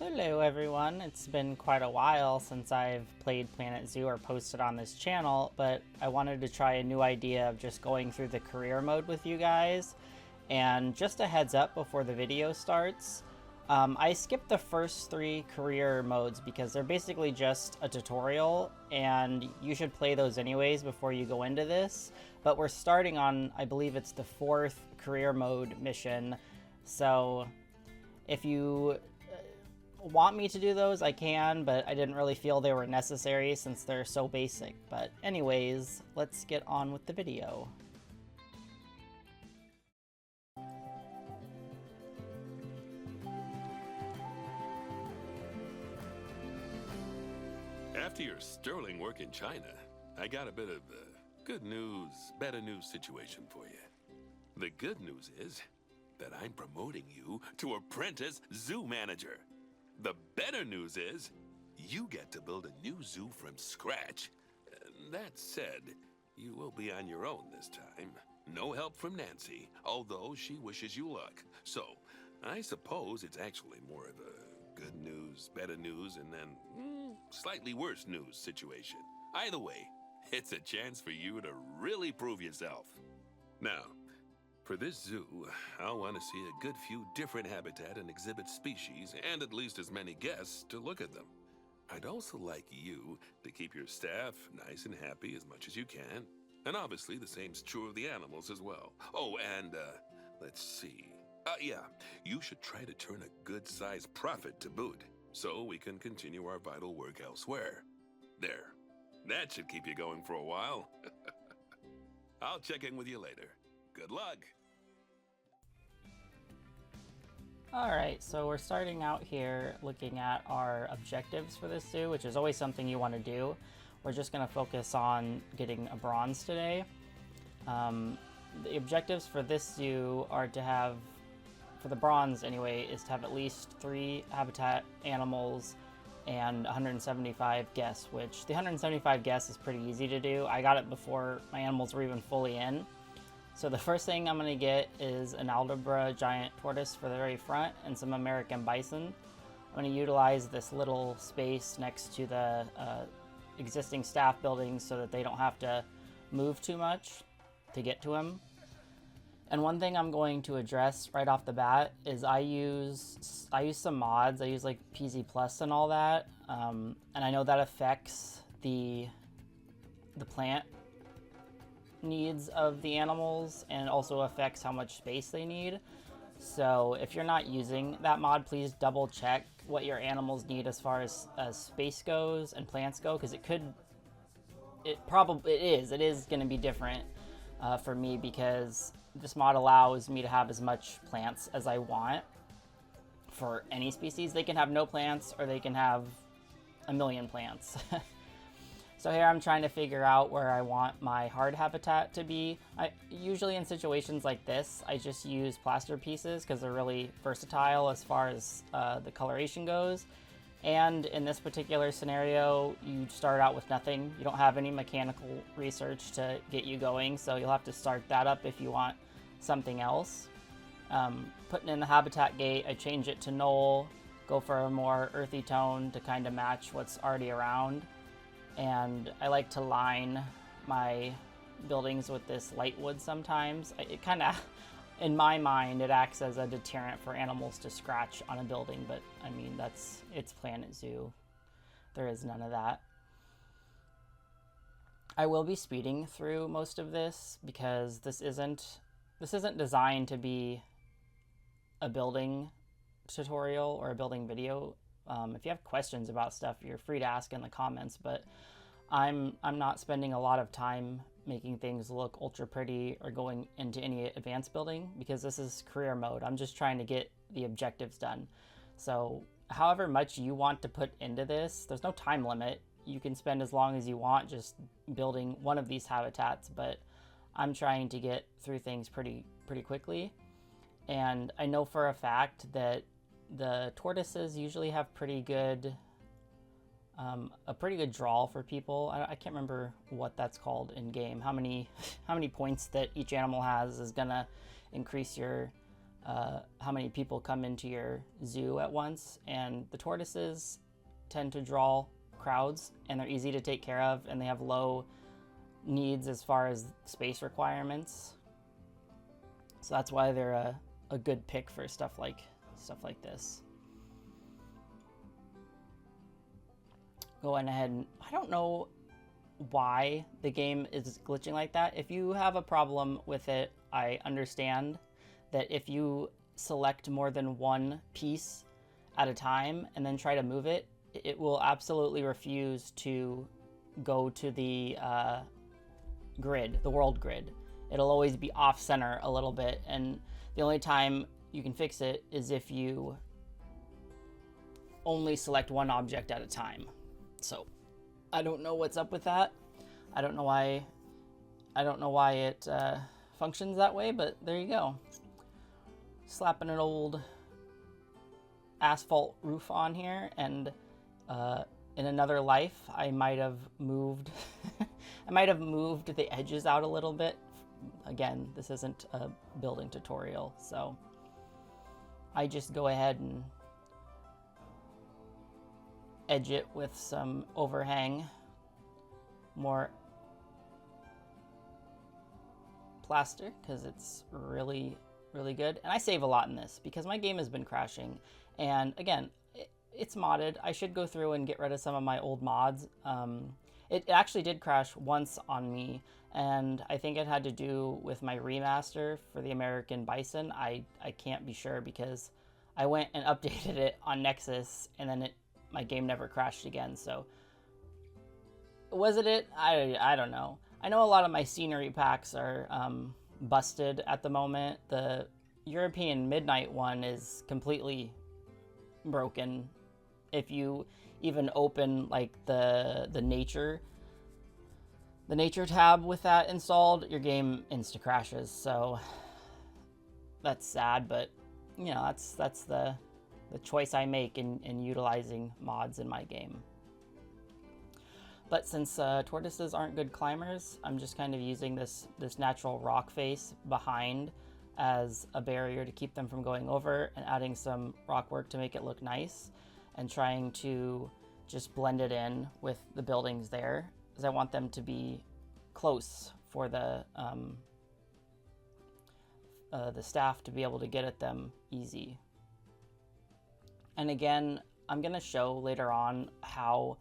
Hello everyone, it's been quite a while since I've played Planet Zoo or posted on this channel, but I wanted to try a new idea of just going through the career mode with you guys. And just a heads up before the video starts, I skipped the first 3 career modes because they're basically just a tutorial, and you should play those anyways before you go into this. But we're starting on, I believe it's the 4th career mode mission, so if you want me to do those, I can, but I didn't really feel they were necessary since they're so basic. But anyways, let's get on with the video. After your sterling work in China, I got a bit of good news, better news situation for you. The good news is that I'm promoting you to apprentice zoo manager. The better news is you get to build a new zoo from scratch. That said, you will be on your own this time. No help from Nancy, although she wishes you luck. So, I suppose it's actually more of a good news, better news, and then slightly worse news situation. Either way, it's a chance for you to really prove yourself. Now, for this zoo, I'll want to see a good few different habitat and exhibit species, and at least as many guests to look at them. I'd also like you to keep your staff nice and happy as much as you can. And obviously the same's true of the animals as well. Oh, and let's see. Yeah, you should try to turn a good-sized profit to boot, so we can continue our vital work elsewhere. There. That should keep you going for a while. I'll check in with you later. Good luck. Alright, so we're starting out here looking at our objectives for this zoo, which is always something you want to do. We're just going to focus on getting a bronze today. The objectives for this zoo are to have, for the bronze anyway, is to have at least 3 habitat animals and 175 guests, which the 175 guests is pretty easy to do. I got it before my animals were even fully in. So the first thing I'm going to get is an Aldabra giant tortoise for the very front and some American bison. I'm going to utilize this little space next to the existing staff buildings so that they don't have to move too much to get to them. And one thing I'm going to address right off the bat is I use some mods. I use like PZ Plus and all that, and I know that affects the plant needs of the animals and also affects how much space they need. So if you're not using that mod, please double check what your animals need as far as space goes and plants go, because it is going to be different for me, because this mod allows me to have as much plants as I want for any species. They can have no plants or they can have a million plants. So here I'm trying to figure out where I want my hard habitat to be. Usually in situations like this, I just use plaster pieces because they're really versatile as far as the coloration goes. And in this particular scenario, you start out with nothing. You don't have any mechanical research to get you going, so you'll have to start that up if you want something else. Putting in the habitat gate, I change it to Knoll, go for a more earthy tone to kind of match what's already around. And I like to line my buildings with this light wood sometimes. It kind of, in my mind, it acts as a deterrent for animals to scratch on a building, but I mean, it's Planet Zoo. There is none of that. I will be speeding through most of this because this isn't designed to be a building tutorial or a building video. If you have questions about stuff, you're free to ask in the comments, but I'm not spending a lot of time making things look ultra pretty or going into any advanced building because this is career mode. I'm just trying to get the objectives done. So however much you want to put into this, there's no time limit. You can spend as long as you want just building one of these habitats, but I'm trying to get through things pretty quickly. And I know for a fact that the tortoises usually have a pretty good draw for people. I can't remember what that's called in game. How many points that each animal has is gonna increase your how many people come into your zoo at once, and the tortoises tend to draw crowds, and they're easy to take care of, and they have low needs as far as space requirements. So that's why they're a good pick for stuff like this. Going ahead and I don't know why the game is glitching like that. If you have a problem with it, I understand that if you select more than one piece at a time and then try to move it, it will absolutely refuse to go to the grid, the world grid. It'll always be off center a little bit, and the only time you can fix it is if you only select one object at a time. So I don't know what's up with that. I don't know why it functions that way, but there you go. Slapping an old asphalt roof on here, and in another life I might have moved I might have moved the edges out a little bit. Again, this isn't a building tutorial, so I just go ahead and edge it with some overhang, more plaster, because it's really good. And I save a lot in this because my game has been crashing, and again, it's modded. I should go through and get rid of some of my old mods. It actually did crash once on me, and I think it had to do with my remaster for the American Bison. I can't be sure because I went and updated it on Nexus, and then my game never crashed again. So was it? I don't know. I know a lot of my scenery packs are busted at the moment. The European Midnight one is completely broken. If you even open like the nature tab with that installed, your game insta crashes. So that's sad, but you know, that's the choice I make in utilizing mods in my game. But since tortoises aren't good climbers, I'm just kind of using this natural rock face behind as a barrier to keep them from going over, and adding some rock work to make it look nice, and trying to just blend it in with the buildings there, because I want them to be close for the staff to be able to get at them easy. And again, I'm going to show later on how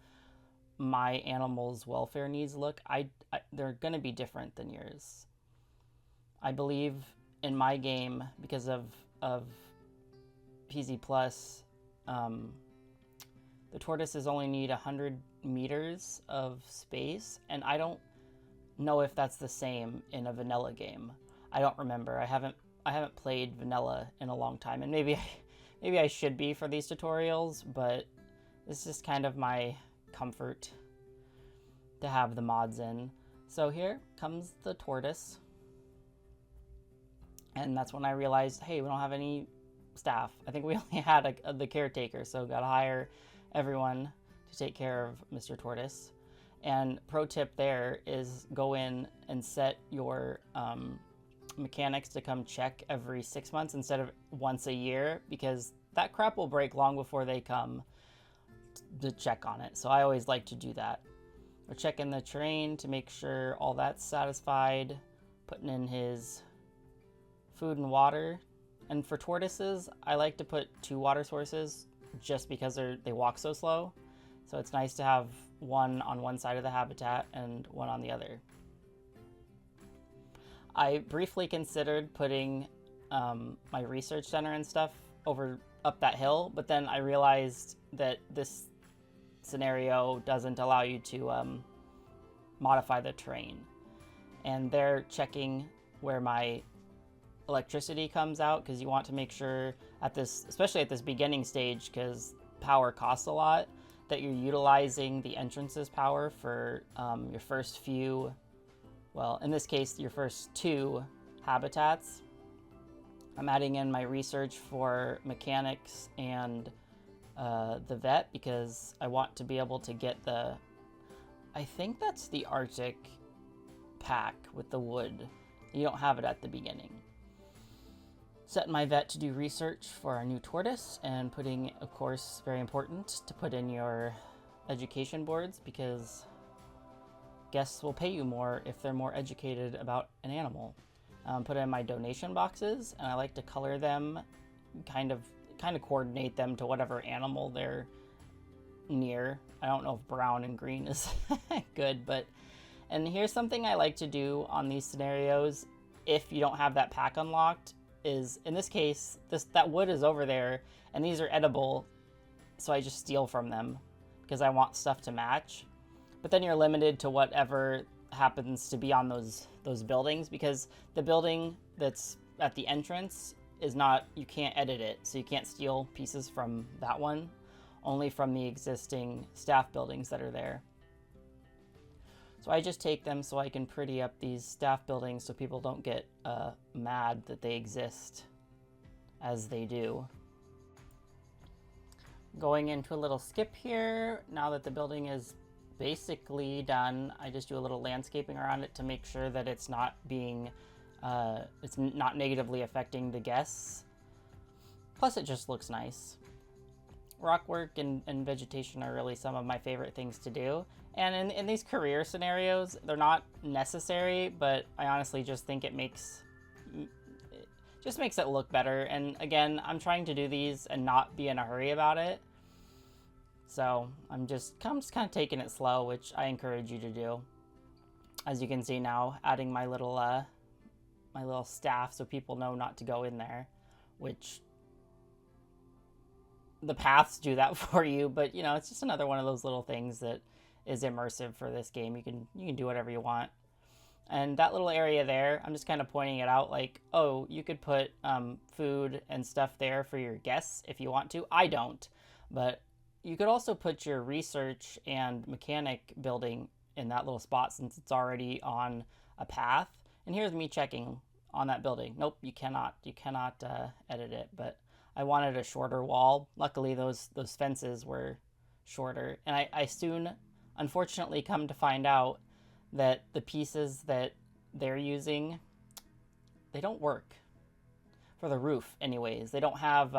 my animals' welfare needs look. They're going to be different than yours. I believe in my game, because of PZ Plus, the tortoises only need 100 meters of space, and I don't know if that's the same in a vanilla game. I don't remember. I haven't played vanilla in a long time, and maybe I should be for these tutorials, but it's just kind of my comfort to have the mods in. So here comes the tortoise, and that's when I realized, hey, we don't have any staff. I think we only had the caretaker, so gotta hire everyone to take care of Mr. Tortoise. And pro tip there is go in and set your mechanics to come check every 6 months instead of once a year, because that crap will break long before they come to check on it. So I always like to do that. We're checking the terrain to make sure all that's satisfied, putting in his food and water. And for tortoises, I like to put 2 water sources just because they walk so slow. So it's nice to have one on one side of the habitat and one on the other. I briefly considered putting my research center and stuff up that hill, but then I realized that this scenario doesn't allow you to modify the terrain. And they're checking where my electricity comes out, because you want to make sure especially at this beginning stage, because power costs a lot, that you're utilizing the entrance's power for your first few, well, in this case, your first 2 habitats. I'm adding in my research for mechanics and the vet, because I want to be able to get I think that's the Arctic pack with the wood. You don't have it at the beginning. Set my vet to do research for our new tortoise, and putting, of course, very important to put in your education boards, because guests will pay you more if they're more educated about an animal. Put in my donation boxes, and I like to color them, kind of coordinate them to whatever animal they're near. I don't know if brown and green is good, and here's something I like to do on these scenarios if you don't have that pack unlocked, is in this case, that wood is over there, and these are edible, so I just steal from them because I want stuff to match. But then you're limited to whatever happens to be on those buildings, because the building that's at the entrance is not, you can't edit it, so you can't steal pieces from that one, only from the existing staff buildings that are there. So I just take them so I can pretty up these staff buildings so people don't get mad that they exist, as they do. Going into a little skip here, now that the building is basically done, I just do a little landscaping around it to make sure that it's not being, it's not negatively affecting the guests. Plus it just looks nice. Rock work and vegetation are really some of my favorite things to do. And in these career scenarios, they're not necessary, but I honestly just think it just makes it look better. And again, I'm trying to do these and not be in a hurry about it. So I'm just kind of taking it slow, which I encourage you to do. As you can see now, adding my little staff so people know not to go in there, which the paths do that for you, but you know, it's just another one of those little things that is immersive for this game. You can do whatever you want. And that little area there, I'm just kind of pointing it out like, oh, you could put food and stuff there for your guests if you want to. I don't, but you could also put your research and mechanic building in that little spot since it's already on a path. And here's me checking on that building. Nope, you cannot edit it, but I wanted a shorter wall. Luckily, those fences were shorter. And I soon, unfortunately, come to find out that the pieces that they're using, they don't work. For the roof, anyways. They don't have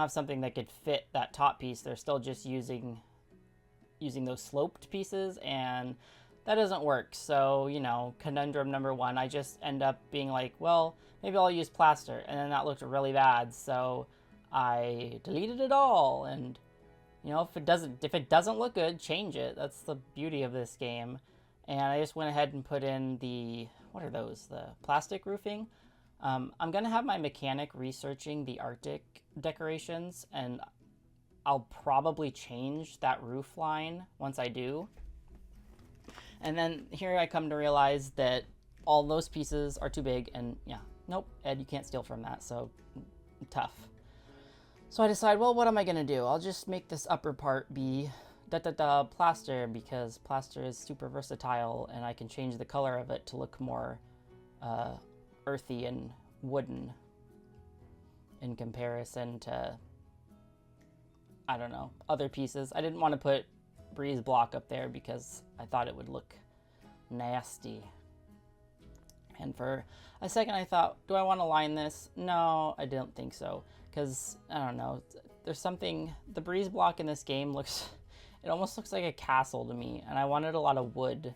something that could fit that top piece. They're still just using those sloped pieces, and that doesn't work. So, you know, conundrum number one, I just end up being like, well, maybe I'll use plaster, and then that looked really bad, so I deleted it all. And you know, if it doesn't look good, change it. That's the beauty of this game. And I just went ahead and put in the, what are those, the plastic roofing. I'm gonna have my mechanic researching the Arctic decorations, and I'll probably change that roof line once I do. And then here I come to realize that all those pieces are too big, and yeah, nope, Ed, you can't steal from that, so tough. So I decide, well, what am I gonna do? I'll just make this upper part be plaster, because plaster is super versatile, and I can change the color of it to look more earthy and wooden in comparison to, I don't know, other pieces. I didn't want to put breeze block up there because I thought it would look nasty. And for a second I thought, do I want to line this? No, I don't think so. Because, I don't know, there's something, the breeze block in this game it almost looks like a castle to me. And I wanted a lot of wood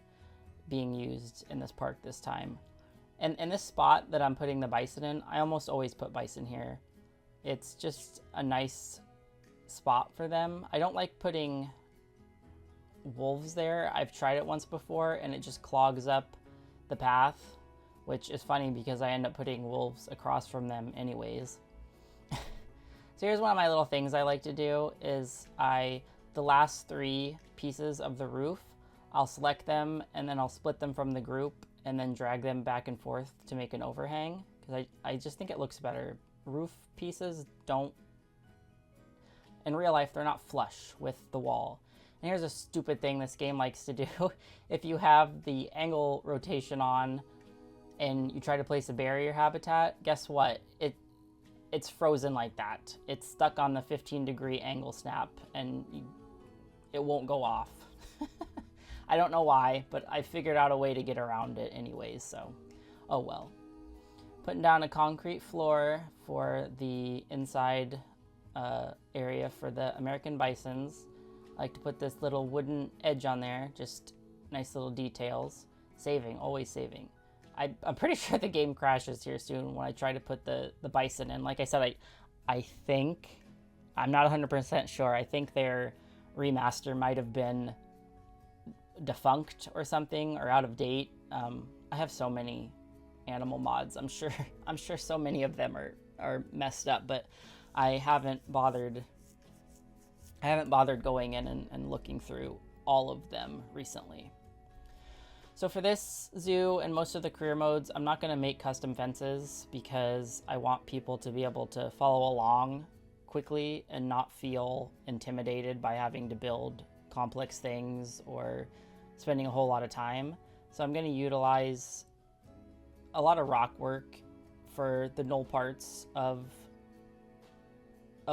being used in this park this time. And in this spot that I'm putting the bison in, I almost always put bison here. It's just a nice spot for them. I don't like putting wolves there. I've tried it once before and it just clogs up the path, which is funny because I end up putting wolves across from them anyways. So here's one of my little things I like to do is the last 3 pieces of the roof, I'll select them and then I'll split them from the group and then drag them back and forth to make an overhang, because I just think it looks better. Roof pieces don't, in real life, they're not flush with the wall. And here's a stupid thing this game likes to do. If you have the angle rotation on and you try to place a barrier habitat, guess what? It's frozen like that. It's stuck on the 15-degree angle snap, and it won't go off. I don't know why, but I figured out a way to get around it anyways, so oh well. Putting down a concrete floor for the inside area for the American bisons. I like to put this little wooden edge on there, just nice little details. Saving, always saving. I'm pretty sure the game crashes here soon when I try to put the bison in. Like I said, I think, I'm not 100% sure, I think their remaster might have been defunct or something, or out of date. I have so many animal mods. I'm sure so many of them are messed up, but I haven't bothered going in and looking through all of them recently. So for this zoo and most of the career modes, I'm not going to make custom fences because I want people to be able to follow along quickly and not feel intimidated by having to build complex things or spending a whole lot of time. So I'm going to utilize a lot of rock work for the null parts of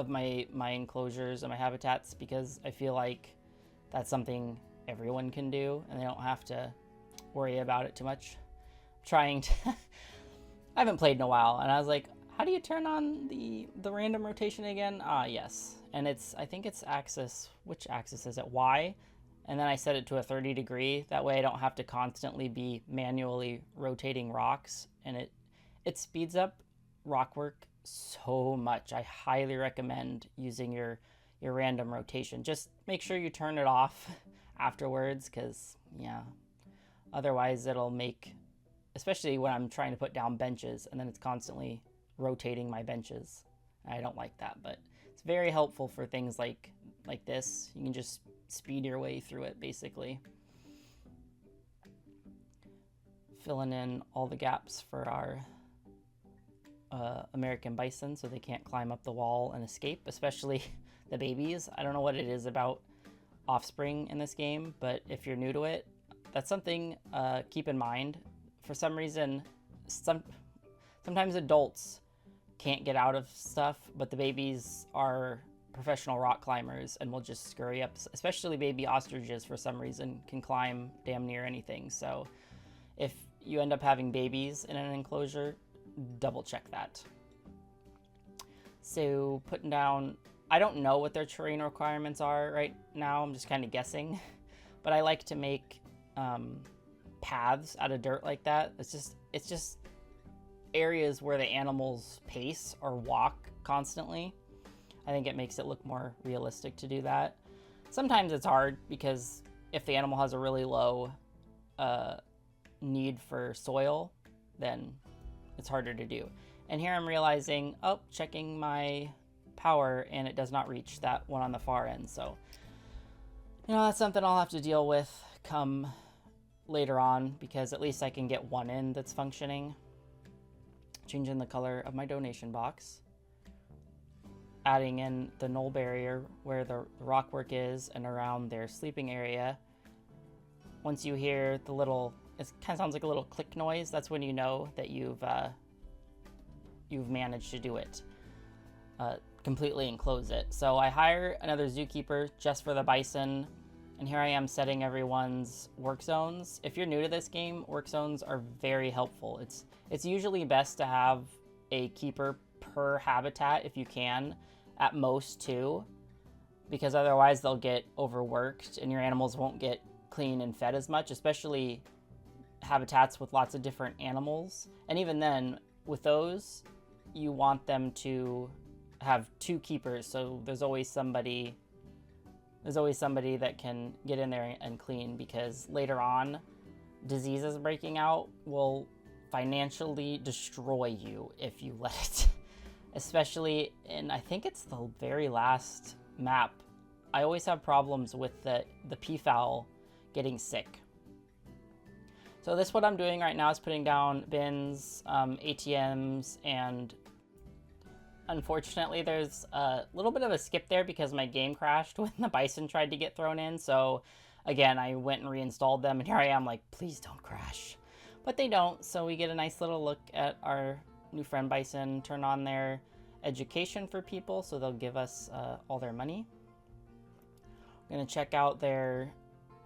my enclosures and my habitats, because I feel like that's something everyone can do and they don't have to worry about it too much. I haven't played in a while, and I was like, how do you turn on the random rotation again? Yes. And I think it's axis. Which axis is it? Y. And then I set it to a 30 degree. That way I don't have to constantly be manually rotating rocks, and it speeds up rock work so much. I highly recommend using your random rotation. Just make sure you turn it off afterwards, because yeah, otherwise it'll make, especially when I'm trying to put down benches and then it's constantly rotating my benches. I don't like that, but it's very helpful for things like this. You can just speed your way through it, basically. Filling in all the gaps for our American bison so they can't climb up the wall and escape, especially the babies. I don't know what it is about offspring in this game, but if you're new to it, that's something keep in mind. For some reason, sometimes adults can't get out of stuff, but the babies are professional rock climbers and will just scurry up. Especially baby ostriches, for some reason, can climb damn near anything. So if you end up having babies in an enclosure, double check that. So putting down, I don't know what their terrain requirements are right now. I'm just kind of guessing, but I like to make paths out of dirt like that. It's just areas where the animals pace or walk constantly. I think it makes it look more realistic to do that. Sometimes it's hard because if the animal has a really low need for soil, then it's harder to do. And here I'm realizing, checking my power, and it does not reach that one on the far end. So, that's something I'll have to deal with come later on, because at least I can get one end that's functioning. Changing the color of my donation box. Adding in the null barrier where the rock work is and around their sleeping area. Once you hear the little, it kind of sounds like a little click noise, that's when you know that you've managed to do it. Completely enclose it. So I hire another zookeeper just for the bison, and here I am setting everyone's work zones. If you're new to this game, work zones are very helpful. It's usually best to have a keeper per habitat if you can, at most 2, because otherwise they'll get overworked and your animals won't get clean and fed as much, especially habitats with lots of different animals. And even then, with those, you want them to have 2 keepers, so there's always somebody that can get in there and clean, because later on, diseases breaking out will financially destroy you if you let it. Especially in, I think it's the very last map, I always have problems with the peafowl getting sick. So this, what I'm doing right now, is putting down bins, ATMs, and unfortunately there's a little bit of a skip there because my game crashed when the bison tried to get thrown in. So again, I went and reinstalled them, and here I am like, please don't crash. But they don't, so we get a nice little look at our new friend bison. Turn on their education for people, so they'll give us all their money. I'm gonna check out their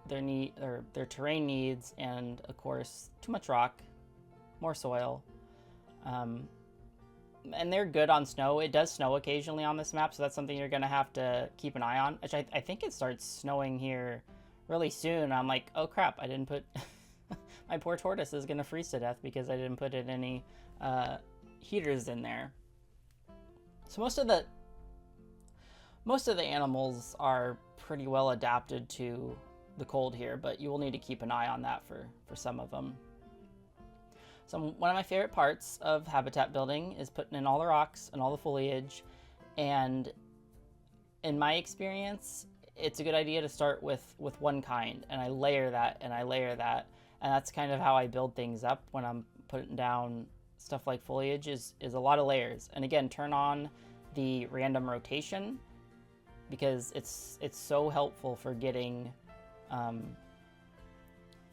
terrain needs, and of course, too much rock, more soil. And they're good on snow. It does snow occasionally on this map, so that's something you're going to have to keep an eye on. Which I think it starts snowing here really soon. I'm like, oh crap, I didn't put... My poor tortoise is going to freeze to death because I didn't put in any heaters in there. So most of the animals are pretty well adapted to the cold here, but you will need to keep an eye on that for some of them. So one of my favorite parts of habitat building is putting in all the rocks and all the foliage. And in my experience, it's a good idea to start with one kind, and I layer that and I layer that. And that's kind of how I build things up when I'm putting down stuff like foliage is a lot of layers. And again, turn on the random rotation because it's so helpful for getting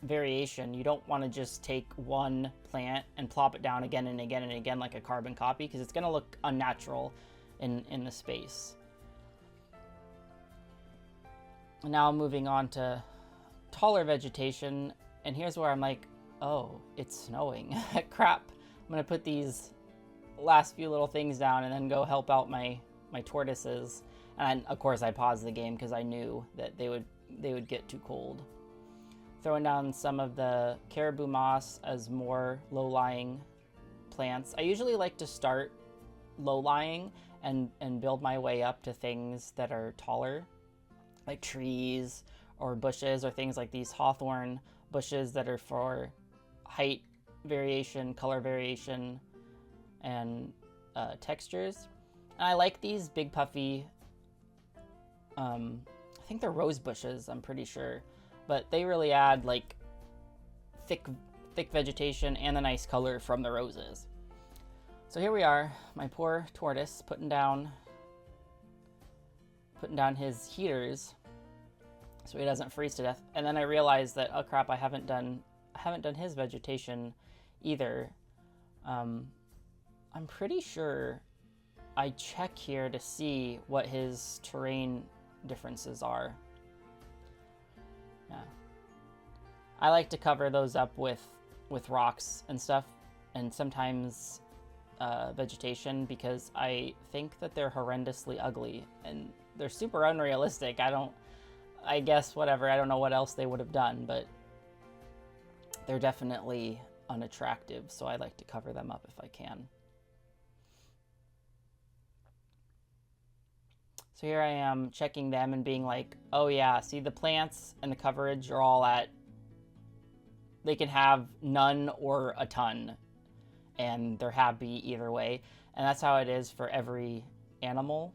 variation. You don't want to just take one plant and plop it down again and again and again like a carbon copy, because it's going to look unnatural in the space. And now moving on to taller vegetation, and here's where I'm like, oh, it's snowing. Crap. I'm going to put these last few little things down and then go help out my tortoises. And of course I paused the game because I knew that they would get too cold. Throwing down some of the caribou moss as more low-lying plants. I usually like to start low-lying and build my way up to things that are taller, like trees or bushes or things like these hawthorn bushes that are for height variation, color variation, and textures. And I like these big puffy, I think they're rose bushes, I'm pretty sure. But they really add like thick vegetation and the nice color from the roses. So here we are, my poor tortoise putting down his heaters so he doesn't freeze to death. And then I realized that, oh crap, I haven't done his vegetation either. I'm pretty sure I check here to see what his terrain differences are. Yeah. I like to cover those up with rocks and stuff, and sometimes vegetation, because I think that they're horrendously ugly and they're super unrealistic. I guess whatever, I don't know what else they would have done, but they're definitely unattractive, so I like to cover them up if I can. So here I am checking them and being like, oh yeah, see the plants and the coverage are all at, they can have none or a ton, and they're happy either way. And that's how it is for every animal.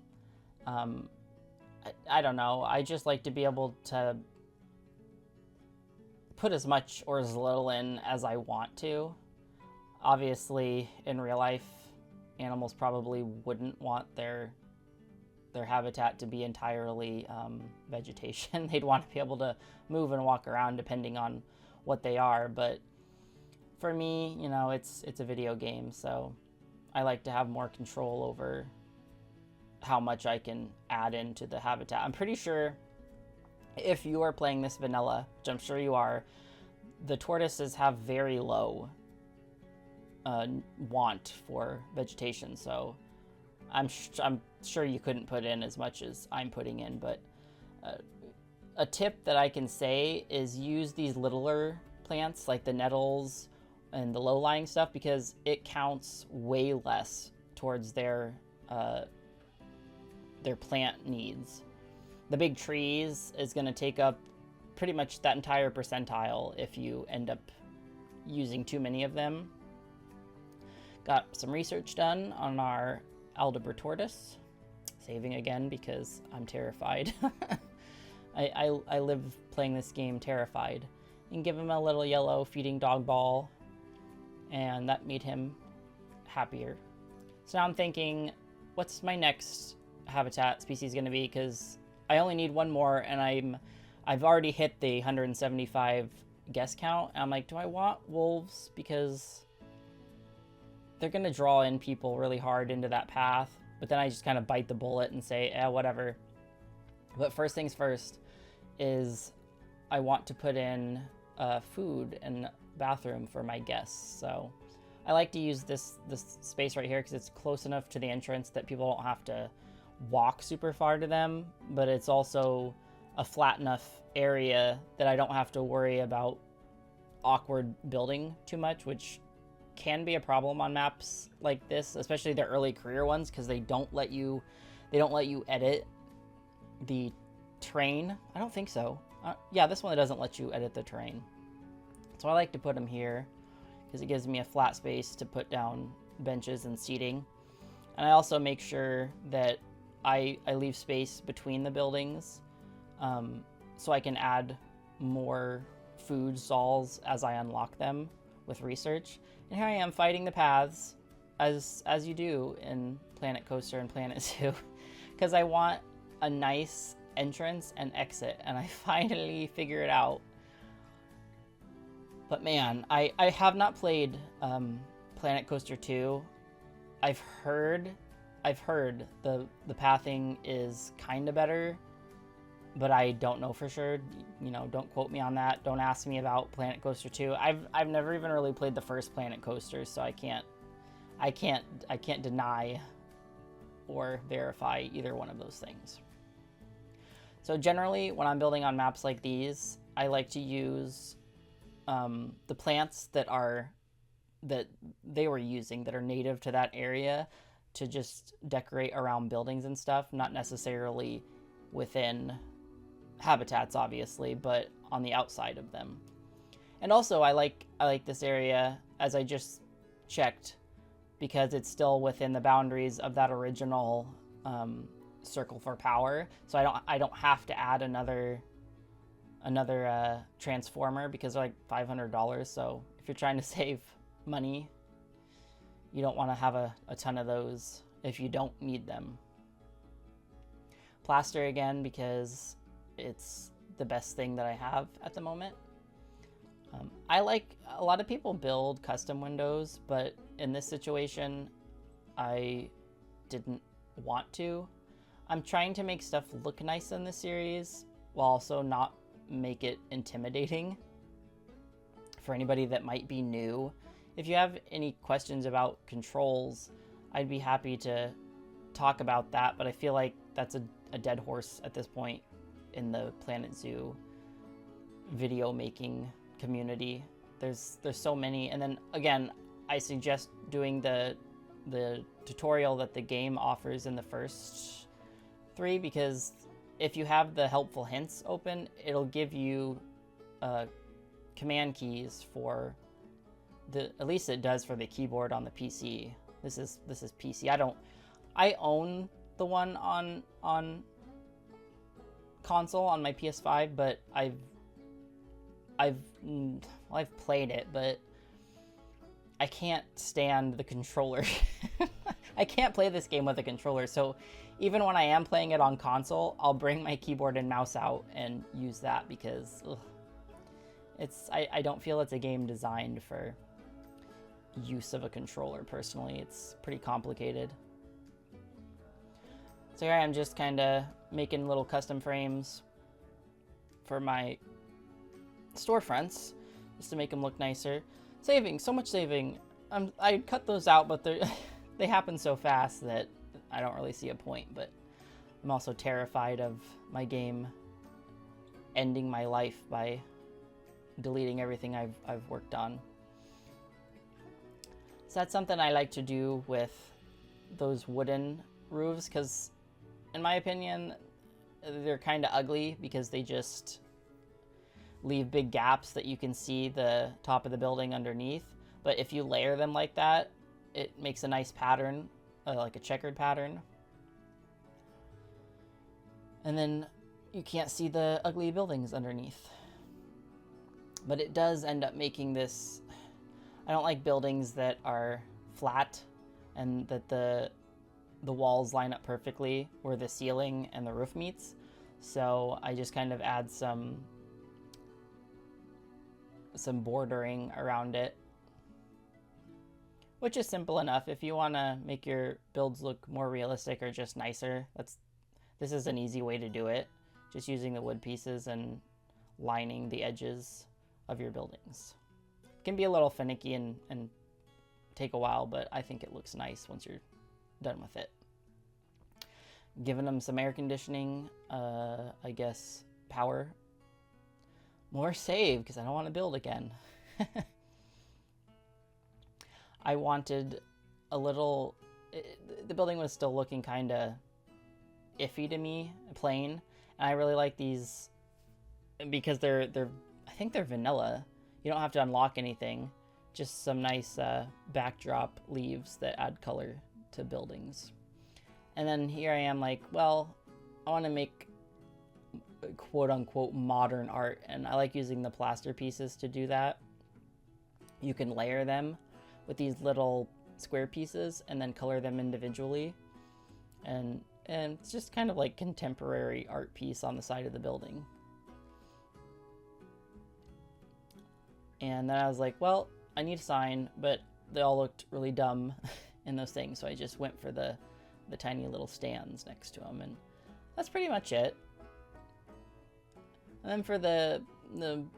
I don't know, I just like to be able to put as much or as little in as I want to. Obviously, in real life, animals probably wouldn't want their habitat to be entirely vegetation. They'd want to be able to move and walk around depending on what they are. But for me, you know, it's a video game, so I like to have more control over how much I can add into the habitat. I'm pretty sure if you are playing this vanilla, which I'm sure you are, the tortoises have very low want for vegetation, so I'm sure you couldn't put in as much as I'm putting in. But a tip that I can say is use these littler plants like the nettles and the low-lying stuff, because it counts way less towards their plant needs. The big trees is going to take up pretty much that entire percentile if you end up using too many of them. Got some research done on our Aldebra tortoise. Saving again because I'm terrified. I live playing this game terrified. You can give him a little yellow feeding dog ball, and that made him happier. So now I'm thinking, what's my next habitat species going to be? Because I only need one more, and I've already hit the 175 guess count. And I'm like, do I want wolves? Because they're going to draw in people really hard into that path. But then I just kind of bite the bullet and say, whatever. But first things first is I want to put in food and bathroom for my guests. So I like to use this space right here because it's close enough to the entrance that people don't have to walk super far to them, but it's also a flat enough area that I don't have to worry about awkward building too much, which can be a problem on maps like this, especially the early career ones, because they don't let you edit the terrain. I don't think so. Yeah, this one doesn't let you edit the terrain. So I like to put them here because it gives me a flat space to put down benches and seating. And I also make sure that I leave space between the buildings, so I can add more food stalls as I unlock them with research. And here I am fighting the paths, as you do in Planet Coaster and Planet Zoo, because I want a nice entrance and exit, and I finally figure it out. But man, I have not played Planet Coaster 2. I've heard the pathing is kind of better, but I don't know for sure. You know, don't quote me on that. Don't ask me about Planet Coaster 2. I've never even really played the first Planet Coaster, so I can't deny or verify either one of those things. So generally, when I'm building on maps like these, I like to use the plants that they were using that are native to that area to just decorate around buildings and stuff, not necessarily within habitats, obviously, but on the outside of them. And also, I like this area, as I just checked, because it's still within the boundaries of that original circle for power. So I don't have to add another transformer, because they're like $500. So if you're trying to save money, you don't want to have a ton of those if you don't need them. Plaster again, because it's the best thing that I have at the moment. I like, a lot of people build custom windows, but in this situation, I didn't want to. I'm trying to make stuff look nice in this series, while also not make it intimidating for anybody that might be new. If you have any questions about controls, I'd be happy to talk about that, but I feel like that's a dead horse at this point in the Planet Zoo video making community. There's so many, and then again, I suggest doing the tutorial that the game offers in the first 3, because if you have the helpful hints open, it'll give you command keys for at least it does for the keyboard on the PC. This is PC. I own the one on console on my PS5, but I've played it, but I can't stand the controller. I can't play this game with a controller, so even when I am playing it on console, I'll bring my keyboard and mouse out and use that, because I don't feel it's a game designed for use of a controller personally. It's pretty complicated. So here I am just kind of making little custom frames for my storefronts just to make them look nicer. Saving, so much saving. I cut those out, but they happen so fast that I don't really see a point, but I'm also terrified of my game ending my life by deleting everything I've worked on. So that's something I like to do with those wooden roofs, because in my opinion, they're kind of ugly because they just leave big gaps that you can see the top of the building underneath. But if you layer them like that, it makes a nice pattern, like a checkered pattern. And then you can't see the ugly buildings underneath. But it does end up making this... I don't like buildings that are flat and that the walls line up perfectly where the ceiling and the roof meets. So I just kind of add some bordering around it, which is simple enough. If you want to make your builds look more realistic or just nicer, this is an easy way to do it. Just using the wood pieces and lining the edges of your buildings. It can be a little finicky and take a while, but I think it looks nice once you're done with it. Giving them some air conditioning, I guess power. More save, because I don't want to build again. I wanted a little... the building was still looking kind of iffy to me, plain. And I really like these because they're I think they're vanilla. You don't have to unlock anything. Just some nice backdrop leaves that add color to buildings. And then here I am like, well, I want to make quote-unquote modern art, and I like using the plaster pieces to do that. You can layer them with these little square pieces and then color them individually, and it's just kind of like contemporary art piece on the side of the building. And then I was like, well, I need a sign, but they all looked really dumb in those things, so I just went for the tiny little stands next to them, and that's pretty much it. And then for the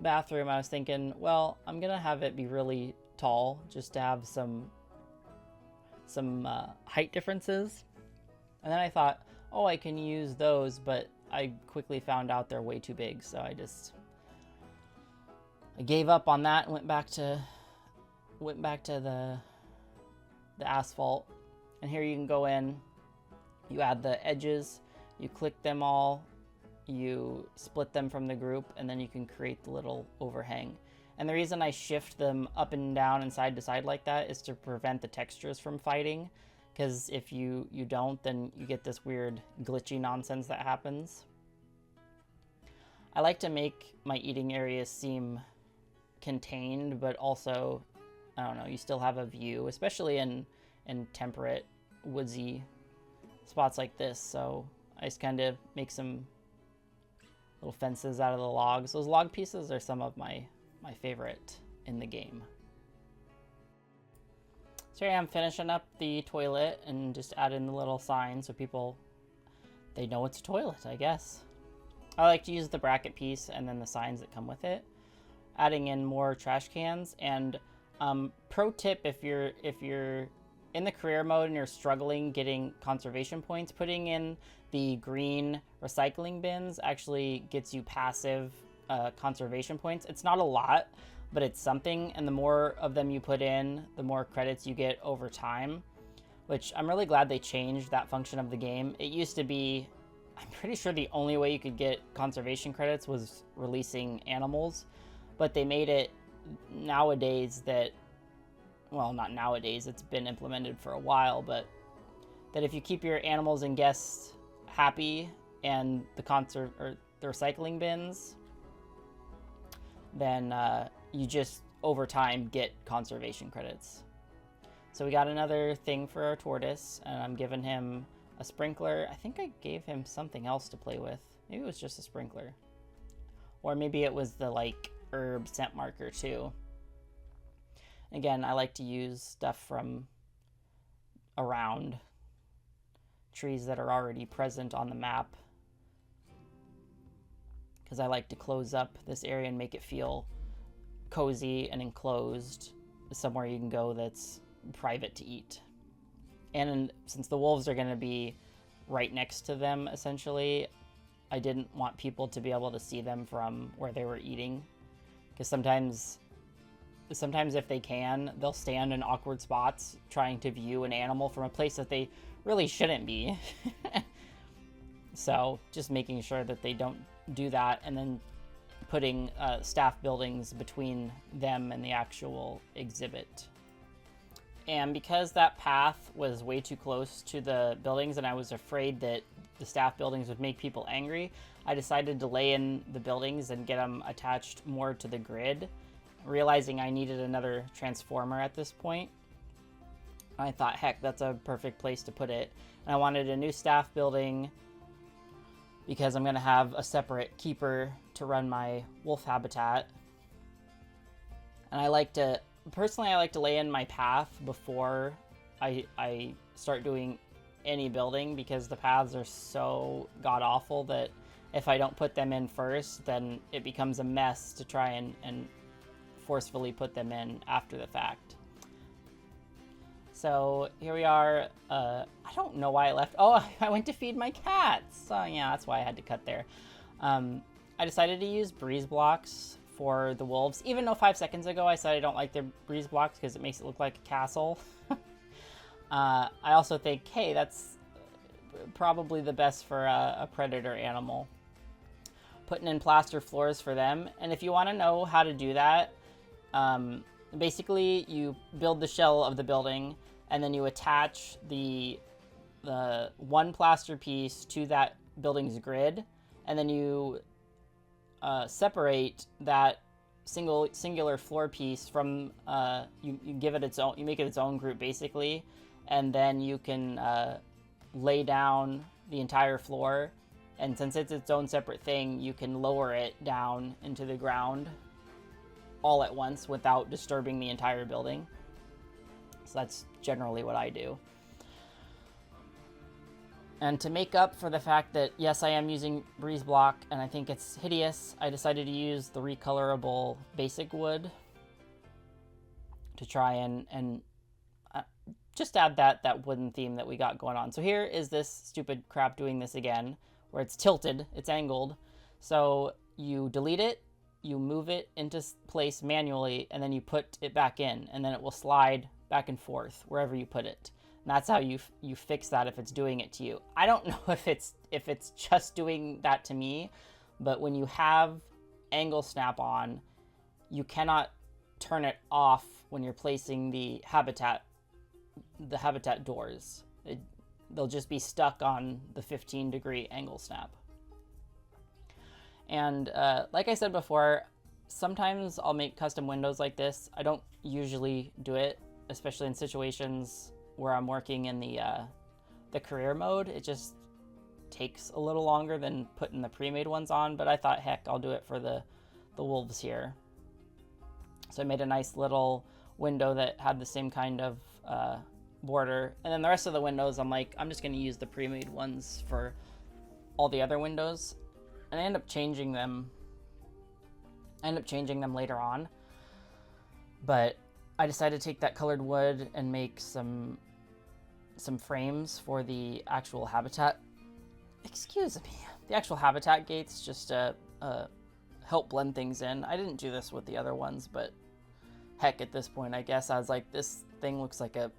bathroom, I was thinking, well, I'm gonna have it be really tall just to have some height differences. And then I thought, oh, I can use those, but I quickly found out they're way too big, so I gave up on that and went back to the asphalt. And here you can go in, you add the edges, you click them all, you split them from the group, and then you can create the little overhang. And the reason I shift them up and down and side to side like that is to prevent the textures from fighting, because if you don't, then you get this weird glitchy nonsense that happens. I like to make my eating areas seem contained, but also, I don't know, you still have a view, especially in temperate, woodsy spots like this. So I just kind of make some little fences out of the logs. Those log pieces are some of my favorite in the game. So here I am finishing up the toilet and just add in the little sign so people, they know it's a toilet, I guess. I like to use the bracket piece and then the signs that come with it. Adding in more trash cans, and pro tip, if you're in the career mode and you're struggling getting conservation points, putting in the green recycling bins actually gets you passive conservation points. It's not a lot, but it's something, and the more of them you put in, the more credits you get over time, which I'm really glad they changed that function of the game. It used to be, I'm pretty sure the only way you could get conservation credits was releasing animals, but they made it nowadays that, well, not nowadays, it's been implemented for a while, but that if you keep your animals and guests happy and the recycling bins, then you just over time get conservation credits. So we got another thing for our tortoise, and I'm giving him a sprinkler. I think I gave him something else to play with. Maybe it was just a sprinkler, or maybe it was the like herb scent marker too. Again, I like to use stuff from around trees that are already present on the map, because I like to close up this area and make it feel cozy and enclosed, somewhere you can go that's private to eat. And since the wolves are going to be right next to them, essentially, I didn't want people to be able to see them from where they were eating, because sometimes if they can, they'll stand in awkward spots trying to view an animal from a place that they really shouldn't be. So just making sure that they don't do that, and then putting staff buildings between them and the actual exhibit. And because that path was way too close to the buildings and I was afraid that the staff buildings would make people angry, I decided to lay in the buildings and get them attached more to the grid, realizing I needed another transformer at this point. I thought, heck, that's a perfect place to put it. And I wanted a new staff building because I'm going to have a separate keeper to run my wolf habitat. And I like to lay in my path before I start doing any building, because the paths are so god-awful that if I don't put them in first, then it becomes a mess to try and forcefully put them in after the fact. So here we are. I don't know why I left. Oh, I went to feed my cats. So yeah, that's why I had to cut there. I decided to use breeze blocks for the wolves, even though 5 seconds ago I said I don't like the breeze blocks because it makes it look like a castle. I also think, hey, that's probably the best for a predator animal. Putting in plaster floors for them. And if you want to know how to do that, basically you build the shell of the building and then you attach the one plaster piece to that building's grid, and then you separate that singular floor piece from you give it its own, you make it its own group basically, and then you can lay down the entire floor, and since it's its own separate thing, you can lower it down into the ground all at once without disturbing the entire building. So that's generally what I do. And to make up for the fact that, yes, I am using breeze block and I think it's hideous, I decided to use the recolorable basic wood to try and just add that wooden theme that we got going on. So here is this stupid crap doing this again, where it's tilted, it's angled. So you delete it, you move it into place manually, and then you put it back in, and then it will slide back and forth wherever you put it. And that's how you fix that if it's doing it to you. I don't know if it's just doing that to me, but when you have angle snap on, you cannot turn it off when you're placing the habitat doors. They'll just be stuck on the 15-degree angle snap. And like I said before, sometimes I'll make custom windows like this. I don't usually do it, especially in situations where I'm working in the career mode. It just takes a little longer than putting the pre-made ones on, but I thought, heck, I'll do it for the wolves here. So I made a nice little window that had the same kind of border, and then the rest of the windows, I'm like, I'm just going to use the pre-made ones for all the other windows, and I end up changing them later on. But I decided to take that colored wood and make some frames for the actual habitat. Excuse me. The actual habitat gates, just to help blend things in. I didn't do this with the other ones, but heck, at this point, I guess I was like, this thing looks like a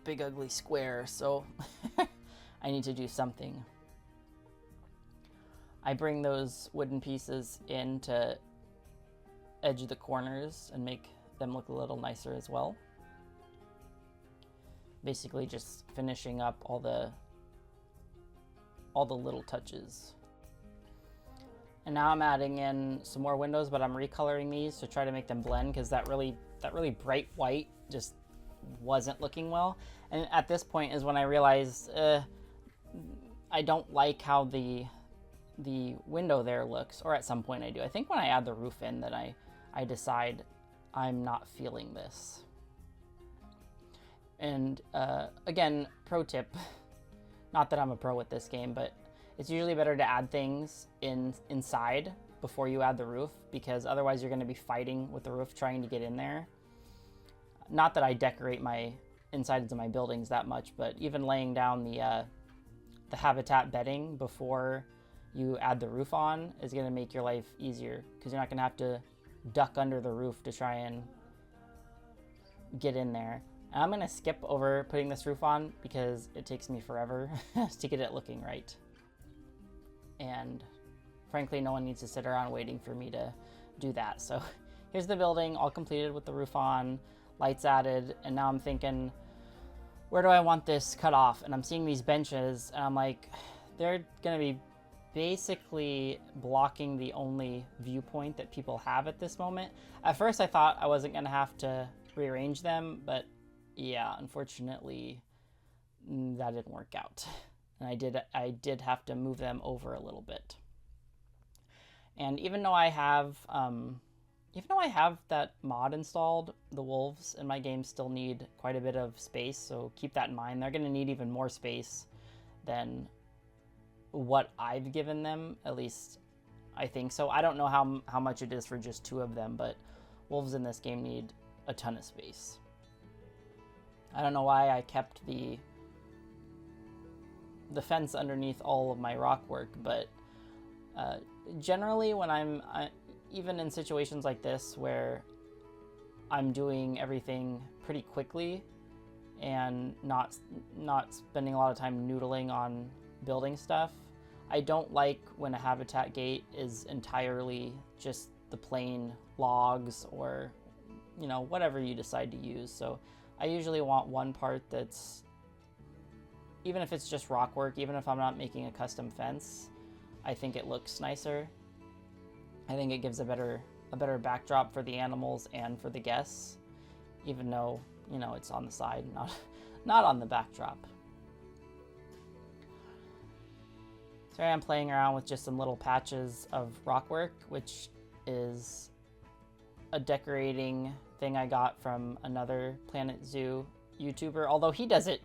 big ugly square, so I need to do something. I bring those wooden pieces in to edge the corners and make them look a little nicer as well. Basically just finishing up all the little touches. And now I'm adding in some more windows, but I'm recoloring these to try to make them blend, because that really bright white just wasn't looking well. And at this point is when I realized I don't like how the window there looks, or at some point I do. I think when I add the roof in that I decide I'm not feeling this. And again, pro tip, not that I'm a pro at this game, but it's usually better to add things inside before you add the roof, because otherwise you're going to be fighting with the roof trying to get in there. Not that I decorate my insides of my buildings that much, but even laying down the habitat bedding before you add the roof on is going to make your life easier, because you're not going to have to duck under the roof to try and get in there. And I'm going to skip over putting this roof on because it takes me forever to get it looking right. And frankly, no one needs to sit around waiting for me to do that. So here's the building all completed with the roof on, lights added, and now I'm thinking, where do I want this cut off? And I'm seeing these benches, and I'm like, they're going to be basically blocking the only viewpoint that people have at this moment. At first I thought I wasn't going to have to rearrange them, but yeah, unfortunately that didn't work out. And I did have to move them over a little bit. And even though I have that mod installed, the wolves in my game still need quite a bit of space, so keep that in mind. They're going to need even more space than what I've given them, at least I think so. I don't know how much it is for just 2 of them, but wolves in this game need a ton of space. I don't know why I kept the fence underneath all of my rock work, but generally when even in situations like this where I'm doing everything pretty quickly and not spending a lot of time noodling on building stuff, I don't like when a habitat gate is entirely just the plain logs or, you know, whatever you decide to use. So I usually want one part that's, even if it's just rock work, even if I'm not making a custom fence, I think it looks nicer. I think it gives a better backdrop for the animals and for the guests, even though, you know, it's on the side, not on the backdrop. So I'm playing around with just some little patches of rock work, which is a decorating thing I got from another Planet Zoo YouTuber, although he does it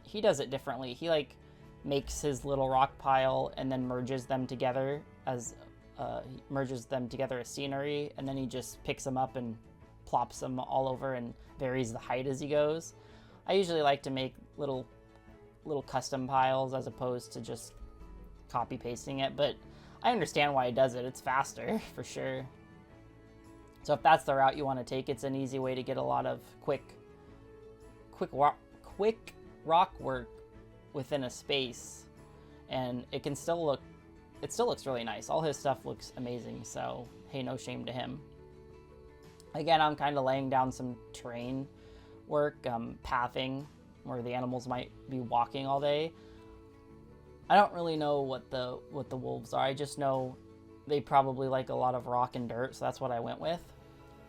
differently. He like makes his little rock pile and then merges them together as scenery, and then he just picks them up and plops them all over and varies the height as he goes. I usually like to make little custom piles as opposed to just copy pasting it, but I understand why he does it. It's faster for sure. So if that's the route you want to take, it's an easy way to get a lot of quick rock work within a space, and it still looks really nice. All his stuff looks amazing, so hey, no shame to him. Again, I'm kind of laying down some terrain work, pathing where the animals might be walking all day. I don't really know what the wolves are. I just know they probably like a lot of rock and dirt, so that's what I went with.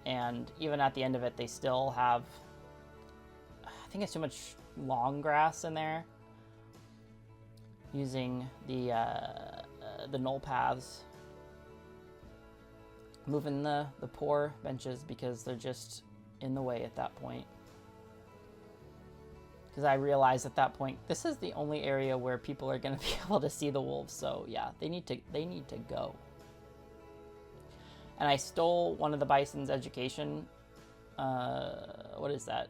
And even at the end of it, they still have, I think it's too much long grass in there. Using the knoll paths, moving the poor benches because they're just in the way at that point. Because I realized at that point, this is the only area where people are going to be able to see the wolves. So yeah, they need to go. And I stole one of the bison's education, what is that?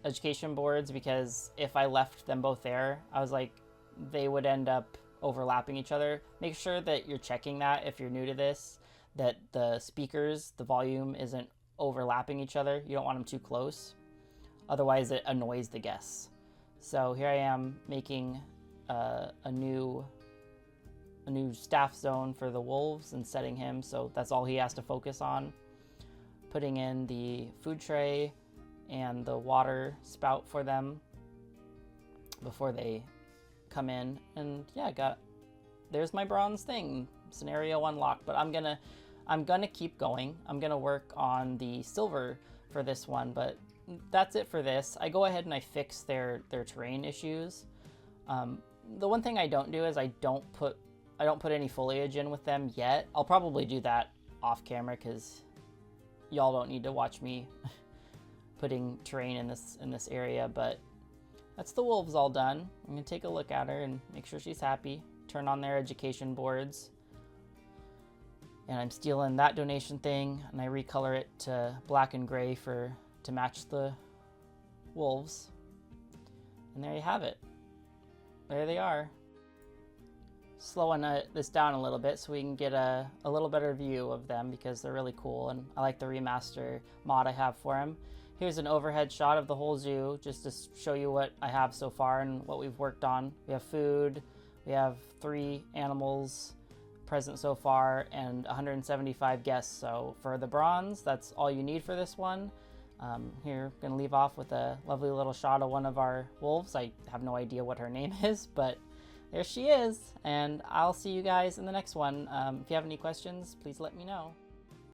Education boards, because if I left them both there, I was like, they would end up overlapping each other. Make sure that you're checking that if you're new to this, that the speakers, the volume isn't overlapping each other. You don't want them too close. Otherwise it annoys the guests. So here I am making a new staff zone for the wolves and setting him, so that's all he has to focus on. Putting in the food tray and the water spout for them before they come in. And yeah, there's my bronze thing, scenario unlocked. But I'm gonna keep going. I'm gonna work on the silver for this one, but that's it for this. I go ahead and I fix their terrain issues. The one thing I don't do is I don't put any foliage in with them yet. I'll probably do that off camera because y'all don't need to watch me putting terrain in this area. But that's the wolves all done. I'm gonna take a look at her and make sure she's happy. Turn on their education boards. And I'm stealing that donation thing and I recolor it to black and gray to match the wolves. And there you have it. There they are. Slowing this down a little bit so we can get a little better view of them because they're really cool, and I like the remaster mod I have for them. Here's an overhead shot of the whole zoo just to show you what I have so far and what we've worked on. We have food, we have 3 animals present so far, and 175 guests. So for the bronze, that's all you need for this one. Here, gonna leave off with a lovely little shot of one of our wolves. I have no idea what her name is, but there she is, and I'll see you guys in the next one. If you have any questions, please let me know.